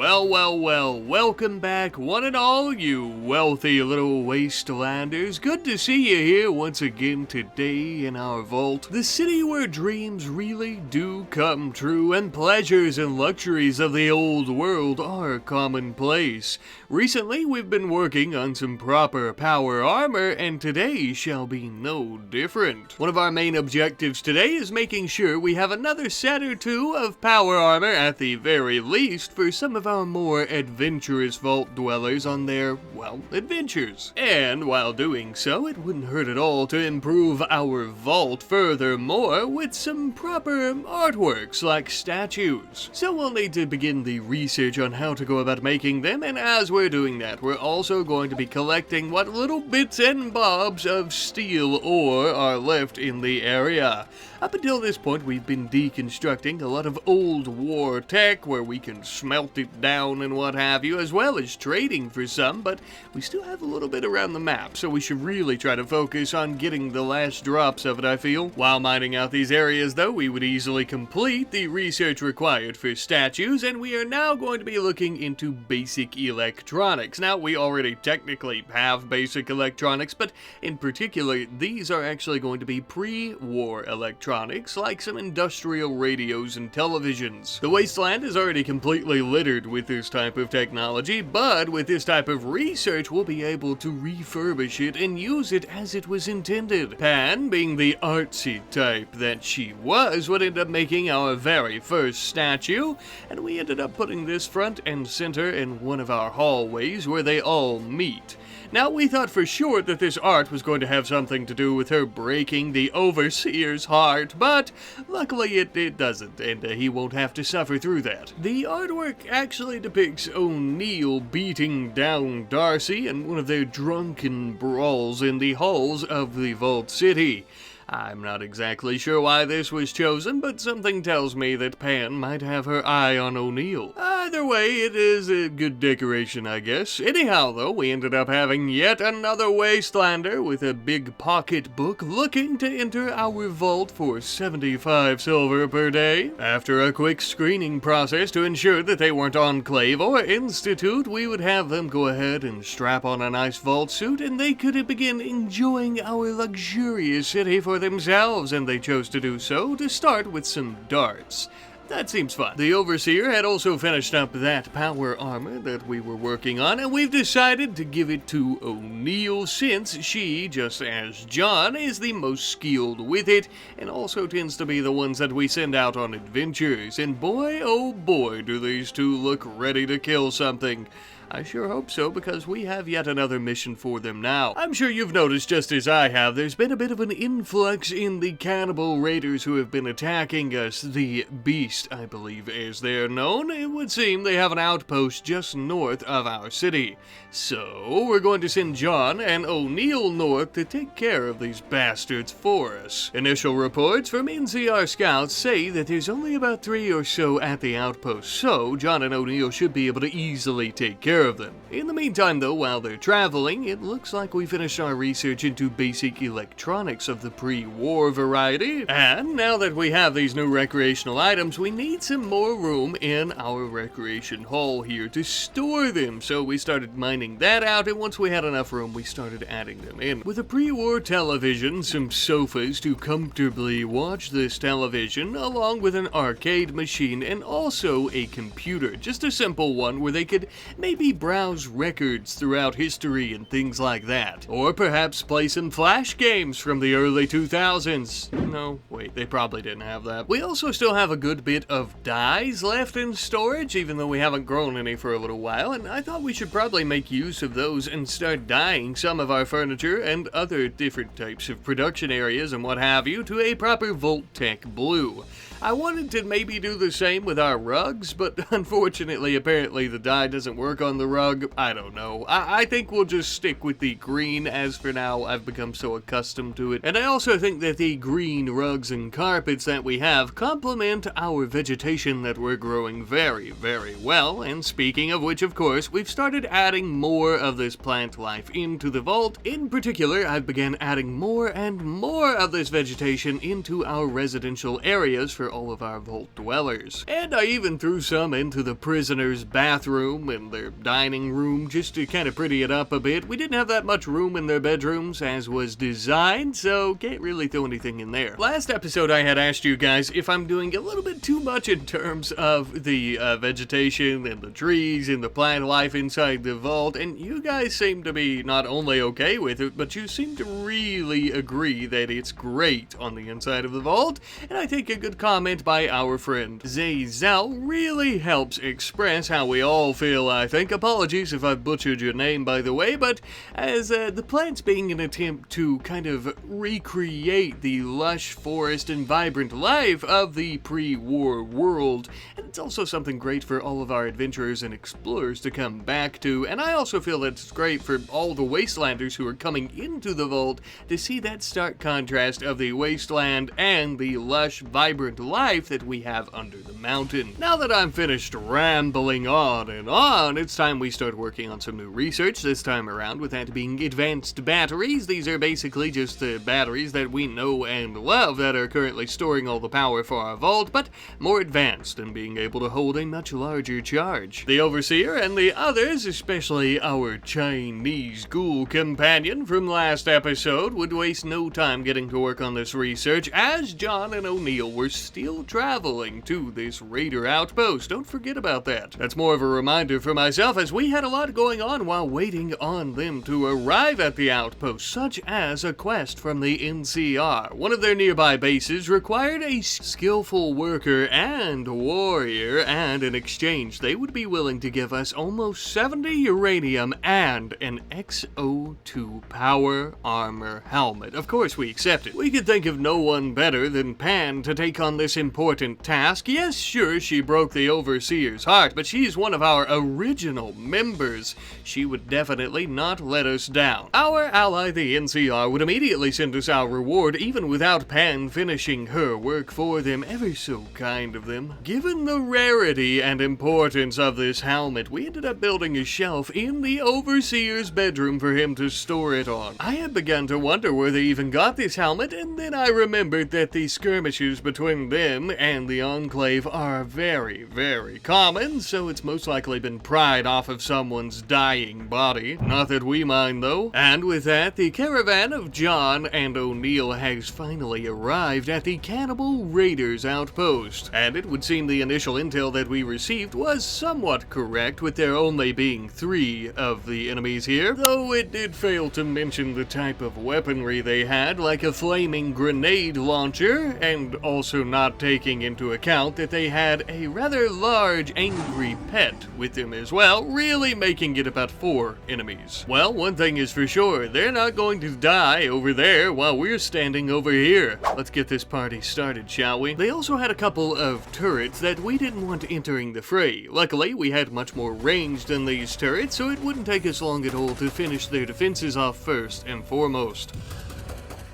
Well, welcome back one and all, you wealthy little wastelanders. Good to see you here once again today in our vault. The city where dreams really do come true and pleasures and luxuries of the old world are commonplace. Recently, we've been working on some proper power armor, and today shall be no different. One of our main objectives today is making sure we have another set or two of power armor at the very least for some of our more adventurous vault dwellers on their, well, adventures. And while doing so, it wouldn't hurt at all to improve our vault furthermore with some proper artworks like statues. So we'll need to begin the research on how to go about making them, and as we're doing that, we're also going to be collecting what little bits and bobs of steel ore are left in the area. Up until this point, we've been deconstructing a lot of old war tech where we can smelt it down and what have you, as well as trading for some, but we still have a little bit around the map, so we should really try to focus on getting the last drops of it, I feel. While mining out these areas, though, we would easily complete the research required for statues, and we are now going to be looking into basic electronics. Now, we already technically have basic electronics, but in particular, these are actually going to be pre-war electronics, like some industrial radios and televisions. The wasteland is already completely littered with this type of technology, but with this type of research, we'll be able to refurbish it and use it as it was intended. Pan, being the artsy type that she was, would end up making our very first statue, and we ended up putting this front and center in one of our hallways where they all meet. Now, we thought for sure that this art was going to have something to do with her breaking the Overseer's heart, but luckily it doesn't, and he won't have to suffer through that. The artwork actually depicts O'Neill beating down Darcy in one of their drunken brawls in the halls of the Vault City. I'm not exactly sure why this was chosen, but something tells me that Pan might have her eye on O'Neill. Either way, it is a good decoration, I guess. Anyhow, though, we ended up having yet another wastelander with a big pocketbook looking to enter our vault for 75 silver per day. After a quick screening process to ensure that they weren't Enclave or Institute, we would have them go ahead and strap on a nice vault suit, and they could begin enjoying our luxurious city for themselves, and they chose to do so to start with some darts. That seems fun. The Overseer had also finished up that power armor that we were working on, and we've decided to give it to O'Neill since she, just as John, is the most skilled with it, and also tends to be the ones that we send out on adventures. And boy, oh boy, do these two look ready to kill something. I sure hope so, because we have yet another mission for them now. I'm sure you've noticed, just as I have, there's been a bit of an influx in the cannibal raiders who have been attacking us. The Beast, I believe, as they're known. It would seem they have an outpost just north of our city. So, we're going to send John and O'Neill north to take care of these bastards for us. Initial reports from NCR scouts say that there's only about 3 or so at the outpost, so John and O'Neill should be able to easily take care of them. In the meantime, though, while they're traveling, it looks like we finished our research into basic electronics of the pre-war variety, and now that we have these new recreational items, we need some more room in our recreation hall here to store them, so we started mining that out, and once we had enough room, we started adding them in. With a pre-war television, some sofas to comfortably watch this television, along with an arcade machine, and also a computer, just a simple one where they could maybe browse records throughout history and things like that. Or perhaps play some Flash games from the early 2000s. No, wait, they probably didn't have that. We also still have a good bit of dyes left in storage, even though we haven't grown any for a little while, and I thought we should probably make use of those and start dyeing some of our furniture and other different types of production areas and what have you to a proper Vaultec blue. I wanted to maybe do the same with our rugs, but unfortunately, apparently the dye doesn't work on the rug. I don't know. I think we'll just stick with the green as for now. I've become so accustomed to it. And I also think that the green rugs and carpets that we have complement our vegetation that we're growing very, very well. And speaking of which, of course, we've started adding more of this plant life into the vault. In particular, I've began adding more and more of this vegetation into our residential areas for for all of our vault dwellers. And I even threw some into the prisoners' bathroom and their dining room just to kind of pretty it up a bit. We didn't have that much room in their bedrooms as was designed, so can't really throw anything in there. Last episode I had asked you guys if I'm doing a little bit too much in terms of the vegetation and the trees and the plant life inside the vault, and you guys seem to be not only okay with it, but you seem to really agree that it's great on the inside of the vault. And I think a good comment by our friend Zayzel really helps express how we all feel, I think. Apologies if I've butchered your name, by the way, but as the plants being an attempt to kind of recreate the lush forest and vibrant life of the pre-war world, and it's also something great for all of our adventurers and explorers to come back to. And I also feel that it's great for all the wastelanders who are coming into the vault to see that stark contrast of the wasteland and the lush, vibrant life that we have under the mountain. Now that I'm finished rambling on and on, it's time we start working on some new research, this time around with that being advanced batteries. These are basically just the batteries that we know and love that are currently storing all the power for our vault, but more advanced and being able to hold a much larger charge. The Overseer and the others, especially our Chinese ghoul companion from last episode, would waste no time getting to work on this research as John and O'Neill were still traveling to this raider outpost. Don't forget about that. That's more of a reminder for myself, as we had a lot going on while waiting on them to arrive at the outpost, such as a quest from the NCR. One of their nearby bases required a skillful worker and warrior, and in exchange they would be willing to give us almost 70 uranium and an XO2 power armor helmet. Of course we accepted. We could think of no one better than Pan to take on this important task. Yes, sure, she broke the Overseer's heart, but she's one of our original members. She would definitely not let us down. Our ally, the NCR, would immediately send us our reward, even without Pan finishing her work for them. Ever so kind of them. Given the rarity and importance of this helmet, we ended up building a shelf in the Overseer's bedroom for him to store it on. I had begun to wonder where they even got this helmet, and then I remembered that the skirmishes between them and the Enclave are very, very common, so it's most likely been pried off of someone's dying body. Not that we mind, though. And with that, the caravan of John and O'Neill has finally arrived at the Cannibal Raiders outpost, and it would seem the initial intel that we received was somewhat correct, with there only being 3 of the enemies here, though it did fail to mention the type of weaponry they had, like a flaming grenade launcher, and also not taking into account that they had a rather large angry pet with them as well, really making it about 4 enemies. Well, one thing is for sure, they're not going to die over there while we're standing over here. Let's get this party started, shall we? They also had a couple of turrets that we didn't want entering the fray. Luckily, we had much more range than these turrets, so it wouldn't take us long at all to finish their defenses off first and foremost.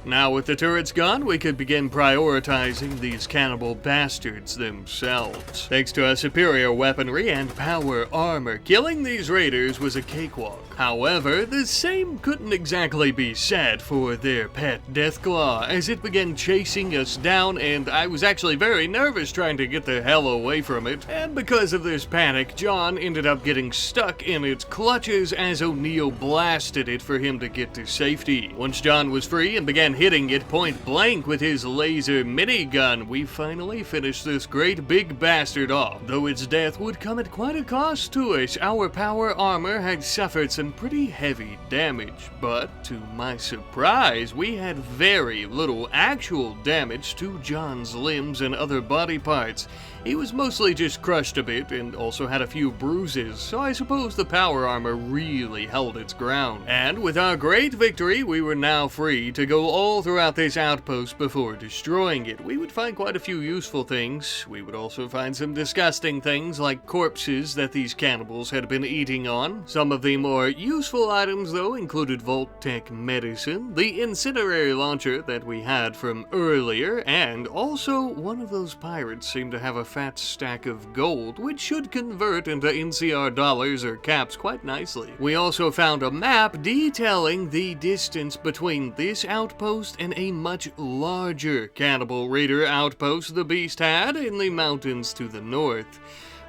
Now with the turrets gone, we could begin prioritizing these cannibal bastards themselves. Thanks to our superior weaponry and power armor, killing these raiders was a cakewalk. However, the same couldn't exactly be said for their pet Deathclaw, as it began chasing us down, and I was actually very nervous trying to get the hell away from it. And because of this panic, John ended up getting stuck in its clutches as O'Neill blasted it for him to get to safety. Once John was free and began hitting it point blank with his laser minigun, we finally finished this great big bastard off. Though its death would come at quite a cost to us, our power armor had suffered some pretty heavy damage, but to my surprise, we had very little actual damage to John's limbs and other body parts. He was mostly just crushed a bit and also had a few bruises, so I suppose the power armor really held its ground. And with our great victory, we were now free to go all throughout this outpost before destroying it. We would find quite a few useful things. We would also find some disgusting things like corpses that these cannibals had been eating on. Some of the more useful items, though, included Vaultec medicine, the incendiary launcher that we had from earlier, and also one of those pirates seemed to have a fat stack of gold, which should convert into NCR dollars or caps quite nicely. We also found a map detailing the distance between this outpost and a much larger cannibal raider outpost the beast had in the mountains to the north.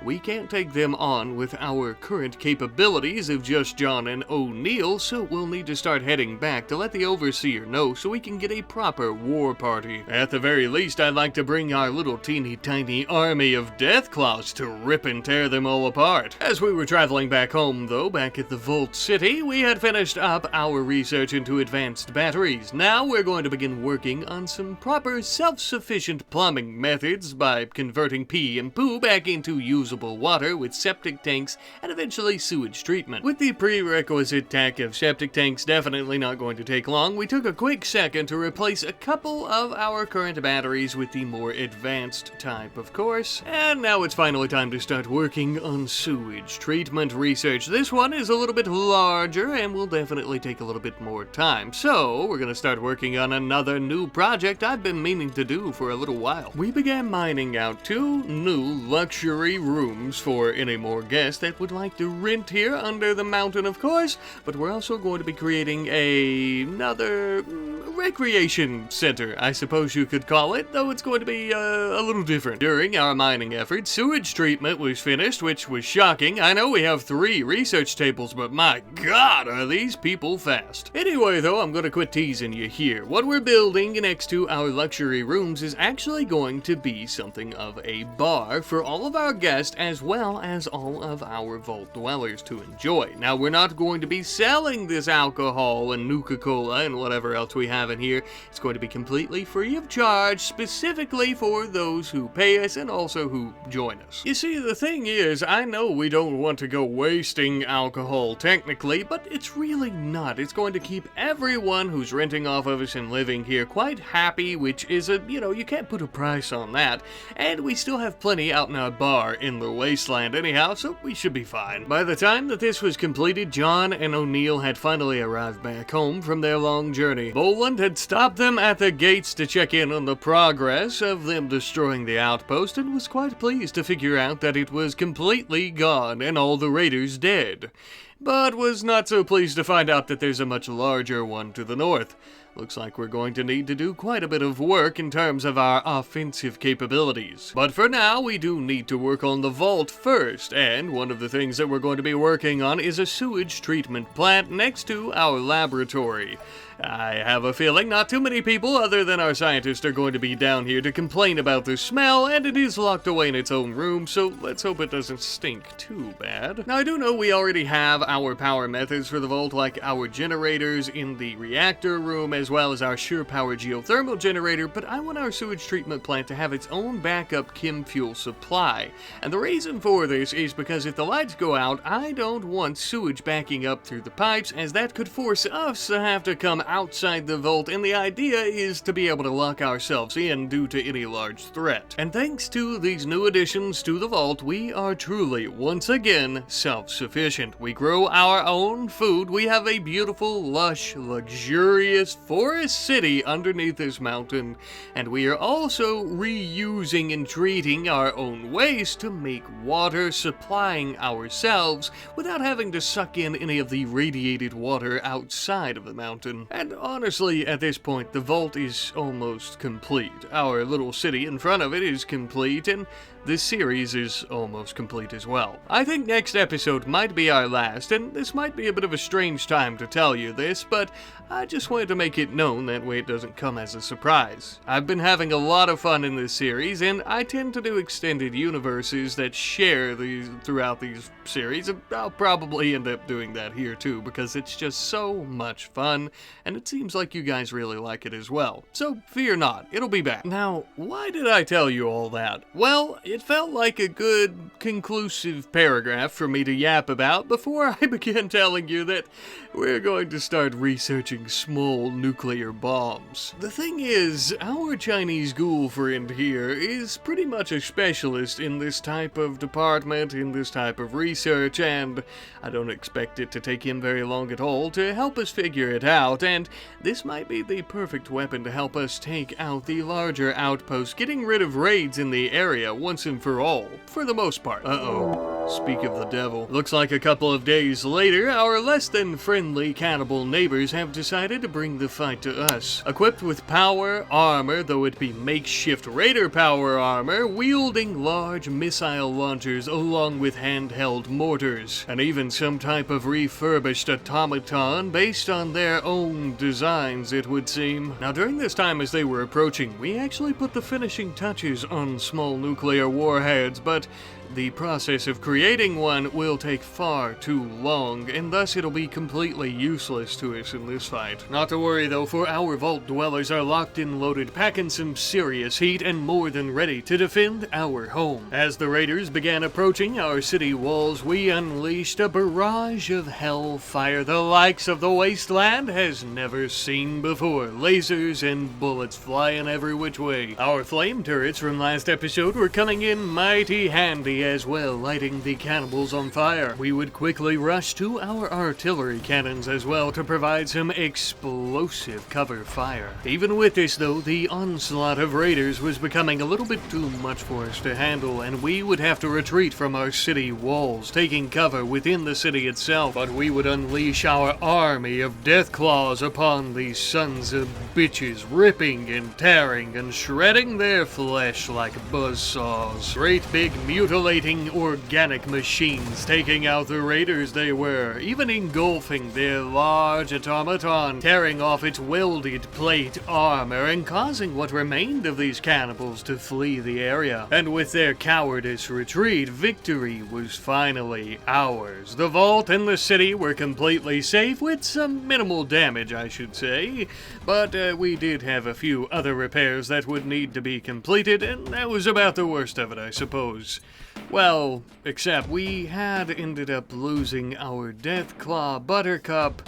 We can't take them on with our current capabilities of just John and O'Neill, so we'll need to start heading back to let the Overseer know so we can get a proper war party. At the very least, I'd like to bring our little teeny tiny army of Deathclaws to rip and tear them all apart. As we were traveling back home, though, back at the Vault City, we had finished up our research into advanced batteries. Now we're going to begin working on some proper self-sufficient plumbing methods by converting pee and poo back into usable water with septic tanks and eventually sewage treatment. With the prerequisite tech of septic tanks definitely not going to take long, we took a quick second to replace a couple of our current batteries with the more advanced type, of course. And now it's finally time to start working on sewage treatment research. This one is a little bit larger and will definitely take a little bit more time. So we're going to start working on another new project I've been meaning to do for a little while. We began mining out 2 new luxury rooms for any more guests that would like to rent here under the mountain, of course, but we're also going to be creating another recreation center, I suppose you could call it, though it's going to be a little different. During our mining efforts, sewage treatment was finished, which was shocking. I know we have 3 research tables, but my god, are these people fast. Anyway, though, I'm going to quit teasing you here. What we're building next to our luxury rooms is actually going to be something of a bar for all of our guests as well as all of our vault dwellers to enjoy. Now, we're not going to be selling this alcohol and Nuka-Cola and whatever else we have in here. It's going to be completely free of charge, specifically for those who pay us and also who join us. You see, the thing is, I know we don't want to go wasting alcohol technically, but it's really not. It's going to keep everyone who's renting off of us and living here quite happy, which is you can't put a price on that. And we still have plenty out in our bar in the wasteland anyhow, so we should be fine. By the time that this was completed, John and O'Neill had finally arrived back home from their long journey. Boland had stopped them at the gates to check in on the progress of them destroying the outpost and was quite pleased to figure out that it was completely gone and all the raiders dead, but was not so pleased to find out that there's a much larger one to the north. Looks like we're going to need to do quite a bit of work in terms of our offensive capabilities. But for now, we do need to work on the vault first, and one of the things that we're going to be working on is a sewage treatment plant next to our laboratory. I have a feeling not too many people other than our scientists are going to be down here to complain about the smell, and it is locked away in its own room, so let's hope it doesn't stink too bad. Now, I do know we already have our power methods for the vault, like our generators in the reactor room, as well as our sure power geothermal generator, but I want our sewage treatment plant to have its own backup chem fuel supply. And the reason for this is because if the lights go out, I don't want sewage backing up through the pipes, as that could force us to have to come outside the vault, and the idea is to be able to lock ourselves in due to any large threat. And thanks to these new additions to the vault, we are truly, once again, self-sufficient. We grow our own food, we have a beautiful, lush, luxurious forest city underneath this mountain, and we are also reusing and treating our own waste to make water, supplying ourselves without having to suck in any of the radiated water outside of the mountain. And honestly, at this point, the vault is almost complete. Our little city in front of it is complete, and this series is almost complete as well. I think next episode might be our last, and this might be a bit of a strange time to tell you this, but I just wanted to make it known, that way it doesn't come as a surprise. I've been having a lot of fun in this series, and I tend to do extended universes that share these throughout these series, and I'll probably end up doing that here too, because it's just so much fun, and it seems like you guys really like it as well. So fear not, it'll be back. Now, why did I tell you all that? Well, it felt like a good, conclusive paragraph for me to yap about before I began telling you that we're going to start researching small nuclear bombs. The thing is, our Chinese ghoul friend here is pretty much a specialist in this type of department, in this type of research, and I don't expect it to take him very long at all to help us figure it out, and this might be the perfect weapon to help us take out the larger outpost, getting rid of raids in the area once once and for all, for the most part. Uh-oh, speak of the devil. Looks like a couple of days later, our less than friendly cannibal neighbors have decided to bring the fight to us. Equipped with power armor, though it be makeshift raider power armor, wielding large missile launchers along with handheld mortars, and even some type of refurbished automaton based on their own designs, it would seem. Now, during this time as they were approaching, we actually put the finishing touches on small nuclear warheads, but the process of creating one will take far too long, and thus it'll be completely useless to us in this fight. Not to worry though, for our vault dwellers are locked and loaded, packing some serious heat and more than ready to defend our home. As the raiders began approaching our city walls, we unleashed a barrage of hellfire the likes of the wasteland has never seen before. Lasers and bullets flying every which way. Our flame turrets from last episode were coming in mighty handy as well, lighting the cannibals on fire. We would quickly rush to our artillery cannons as well to provide some explosive cover fire. Even with this though, the onslaught of raiders was becoming a little bit too much for us to handle, and we would have to retreat from our city walls, taking cover within the city itself. But we would unleash our army of Deathclaws upon these sons of bitches, ripping and tearing and shredding their flesh like buzzsaws. Great big mutilating organic machines, taking out the raiders they were, even engulfing their large automaton, tearing off its welded plate armor and causing what remained of these cannibals to flee the area. And with their cowardice retreat, victory was finally ours. The vault and the city were completely safe, with some minimal damage, I should say, but we did have a few other repairs that would need to be completed, and that was about the worst of it, I suppose. Well, except we had ended up losing our Deathclaw Buttercup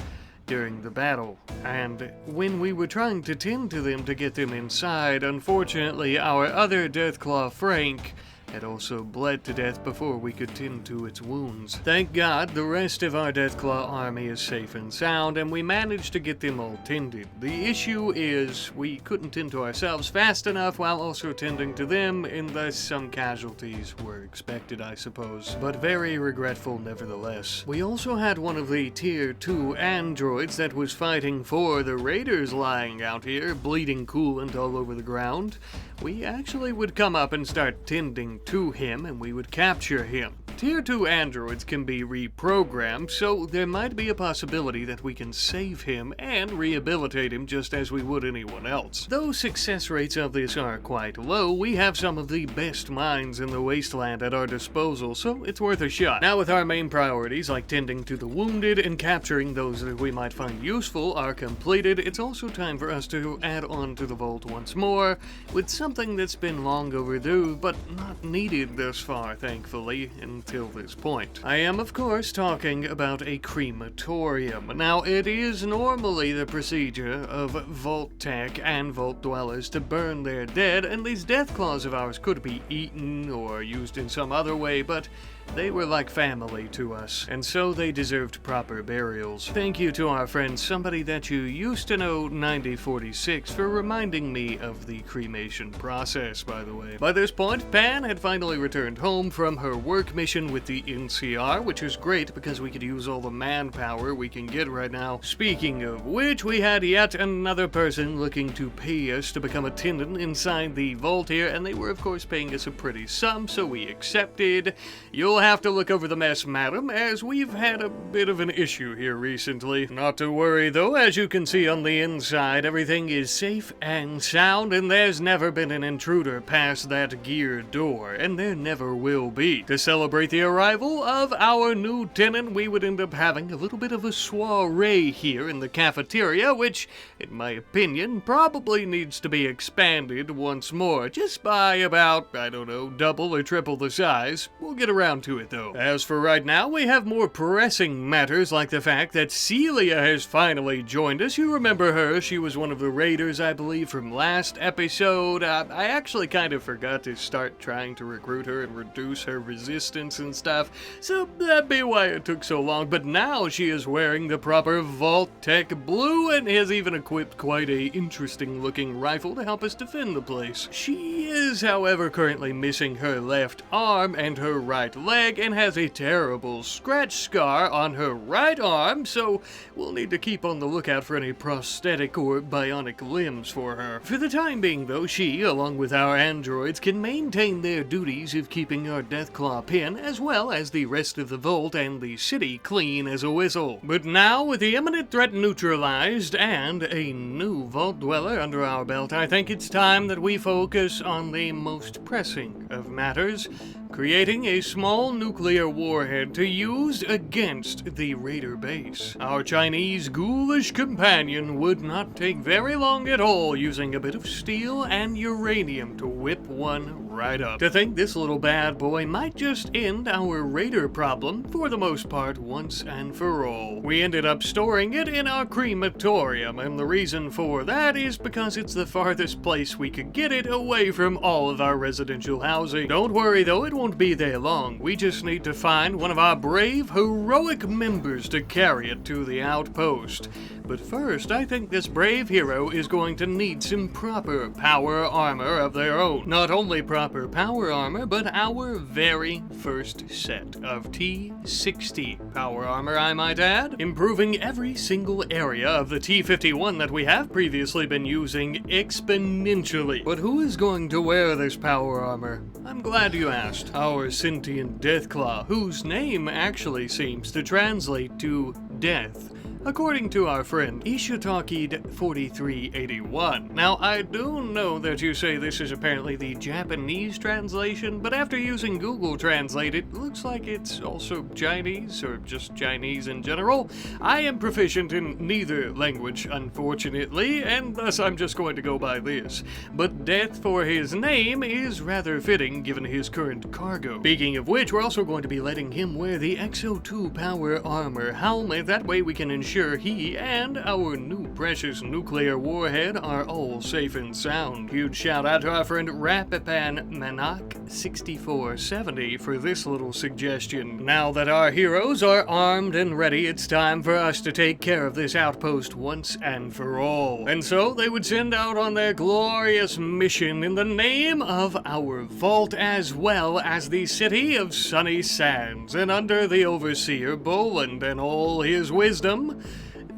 during the battle, and when we were trying to tend to them to get them inside, unfortunately our other Deathclaw Frank had also bled to death before we could tend to its wounds. Thank God the rest of our Deathclaw army is safe and sound, and we managed to get them all tended. The issue is we couldn't tend to ourselves fast enough while also tending to them, and thus some casualties were expected, I suppose, but very regretful nevertheless. We also had one of the Tier 2 androids that was fighting for the raiders lying out here, bleeding coolant all over the ground. We actually would come up and start tending to him, and we would capture him. Tier 2 androids can be reprogrammed, so there might be a possibility that we can save him and rehabilitate him just as we would anyone else. Though success rates of this are quite low, we have some of the best minds in the wasteland at our disposal, so it's worth a shot. Now with our main priorities like tending to the wounded and capturing those that we might find useful are completed, it's also time for us to add on to the vault once more with something that's been long overdue but not needed thus far, thankfully, until this point. I am, of course, talking about a crematorium. Now, it is normally the procedure of Vaultec and Vault Dwellers to burn their dead, and these Deathclaws of ours could be eaten or used in some other way, but they were like family to us, and so they deserved proper burials. Thank you to our friend, somebody that you used to know, 9046, for reminding me of the cremation process, by the way. By this point, Pan had finally returned home from her work mission with the NCR, which was great because we could use all the manpower we can get right now. Speaking of which, we had yet another person looking to pay us to become a tenant inside the vault here, and they were of course paying us a pretty sum, so we accepted. You'll have to look over the mess, madam, as we've had a bit of an issue here recently. Not to worry though, as you can see on the inside, everything is safe and sound, and there's never been an intruder past that gear door, and there never will be. To celebrate the arrival of our new tenant, we would end up having a little bit of a soiree here in the cafeteria, which, in my opinion, probably needs to be expanded once more, just by about, I don't know, double or triple the size. We'll get around to to it, though. As for right now, we have more pressing matters like the fact that Celia has finally joined us. You remember her. She was one of the raiders, I believe, from last episode. I actually kind of forgot to start trying to recruit her and reduce her resistance and stuff, so that'd be why it took so long. But now she is wearing the proper Vaultec blue and has even equipped quite a interesting looking rifle to help us defend the place. She is, however, currently missing her left arm and her right leg and has a terrible scratch scar on her right arm, so we'll need to keep on the lookout for any prosthetic or bionic limbs for her. For the time being, though, she, along with our androids, can maintain their duties of keeping our Deathclaw pin, as well as the rest of the vault and the city clean as a whistle. But now, with the imminent threat neutralized and a new vault dweller under our belt, I think it's time that we focus on the most pressing of matters: creating a small nuclear warhead to use against the raider base. Our Chinese ghoulish companion would not take very long at all, using a bit of steel and uranium to whip one right up. To think this little bad boy might just end our raider problem, for the most part, once and for all. We ended up storing it in our crematorium, and the reason for that is because it's the farthest place we could get it away from all of our residential housing. Don't worry though, it won't be there long. We just need to find one of our brave, heroic members to carry it to the outpost. But first, I think this brave hero is going to need some proper power armor of their own. Not only proper power armor, but our very first set of T60 power armor, I might add, improving every single area of the T51 that we have previously been using exponentially. But who is going to wear this power armor? I'm glad you asked. Our sentient Deathclaw, whose name actually seems to translate to death, according to our friend Ishitaki'd4381. Now, I do know that you say this is apparently the Japanese translation, but after using Google Translate, it looks like it's also Chinese, or just Chinese in general. I am proficient in neither language, unfortunately, and thus I'm just going to go by this. But death for his name is rather fitting, given his current cargo. Speaking of which, we're also going to be letting him wear the XO2 power armor helmet. That way we can ensure he and our new precious nuclear warhead are all safe and sound. Huge shout out to our friend Rapipan Manak 6470 for this little suggestion. Now that our heroes are armed and ready, it's time for us to take care of this outpost once and for all. And so they would send out on their glorious mission in the name of our vault, as well as the city of Sunny Sands, and under the overseer Boland and all his wisdom.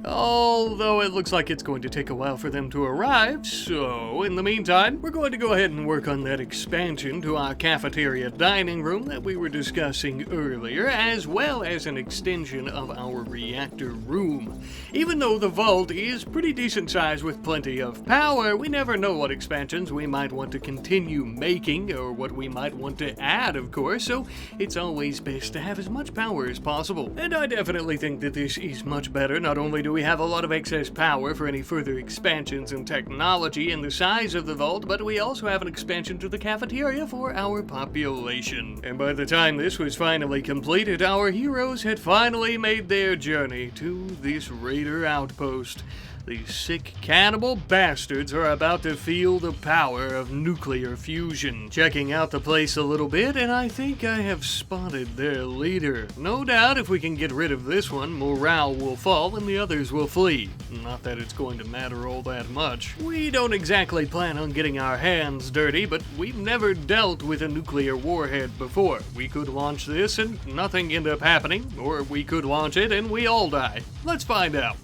Although it looks like it's going to take a while for them to arrive, so in the meantime, we're going to go ahead and work on that expansion to our cafeteria dining room that we were discussing earlier, as well as an extension of our reactor room. Even though the vault is pretty decent size with plenty of power, we never know what expansions we might want to continue making, or what we might want to add, of course, so it's always best to have as much power as possible. And I definitely think that this is much better. Not only do we have a lot of excess power for any further expansions in technology and the size of the vault, but we also have an expansion to the cafeteria for our population. And by the time this was finally completed, our heroes had finally made their journey to this raider outpost. These sick cannibal bastards are about to feel the power of nuclear fusion. Checking out the place a little bit, and I think I have spotted their leader. No doubt if we can get rid of this one, morale will fall and the others will flee. Not that it's going to matter all that much. We don't exactly plan on getting our hands dirty, but we've never dealt with a nuclear warhead before. We could launch this and nothing end up happening, or we could launch it and we all die. Let's find out.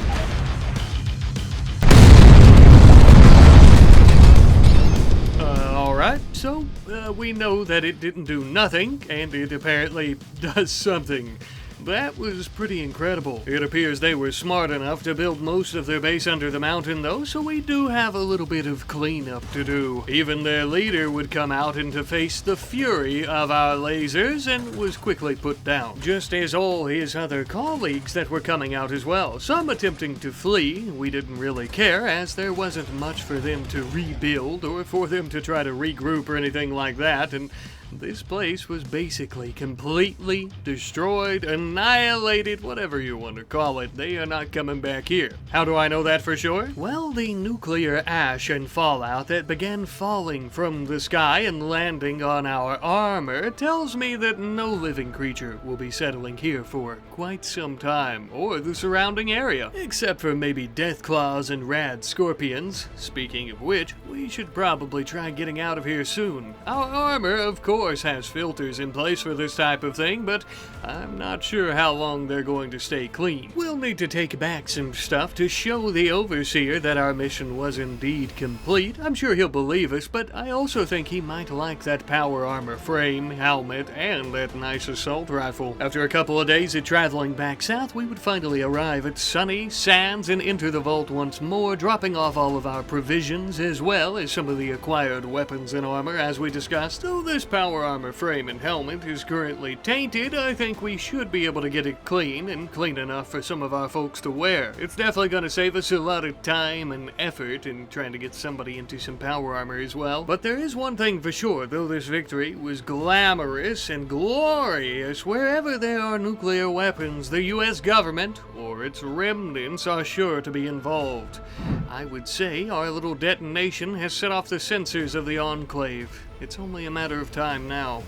Alright, so we know that it didn't do nothing, and it apparently does something. That was pretty incredible. It appears they were smart enough to build most of their base under the mountain though, so we do have a little bit of cleanup to do. Even their leader would come out and to face the fury of our lasers and was quickly put down, just as all his other colleagues that were coming out as well. Some attempting to flee. We didn't really care, as there wasn't much for them to rebuild or for them to try to regroup or anything like that, and this place was basically completely destroyed, annihilated, whatever you want to call it. They are not coming back here. How do I know that for sure? Well, the nuclear ash and fallout that began falling from the sky and landing on our armor tells me that no living creature will be settling here for quite some time, or the surrounding area, except for maybe deathclaws and rad scorpions. Speaking of which, we should probably try getting out of here soon. Our armor, of course, has filters in place for this type of thing, but I'm not sure how long they're going to stay clean. We'll need to take back some stuff to show the Overseer that our mission was indeed complete. I'm sure he'll believe us, but I also think he might like that power armor frame, helmet, and that nice assault rifle. After a couple of days of traveling back south, we would finally arrive at sunny sands and enter the vault once more, dropping off all of our provisions as well as some of the acquired weapons and armor as we discussed. Though this power armor frame and helmet is currently tainted, I think we should be able to get it clean, and clean enough for some of our folks to wear. It's definitely going to save us a lot of time and effort in trying to get somebody into some power armor as well. But there is one thing for sure, though this victory was glamorous and glorious, wherever there are nuclear weapons, the US government, or its remnants, are sure to be involved. I would say our little detonation has set off the sensors of the Enclave. It's only a matter of time now.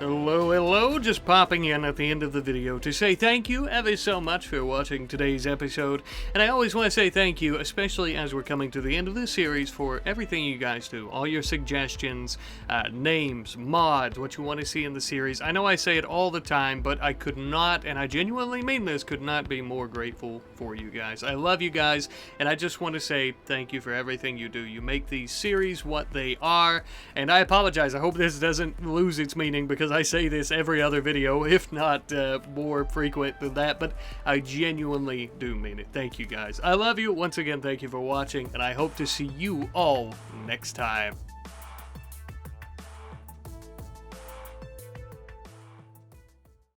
Hello, hello, just popping in at the end of the video to say thank you ever so much for watching today's episode, and I always want to say thank you, especially as we're coming to the end of this series, for everything you guys do, all your suggestions, names, mods, what you want to see in the series. I know I say it all the time, but I could not, and I genuinely mean this, could not be more grateful for you guys. I love you guys, and I just want to say thank you for everything you do. You make these series what they are, and I apologize, I hope this doesn't lose its meaning, because I say this every other video, if not more frequent than that, but I genuinely do mean it. Thank you guys. I love you. Once again, thank you for watching, and I hope to see you all next time.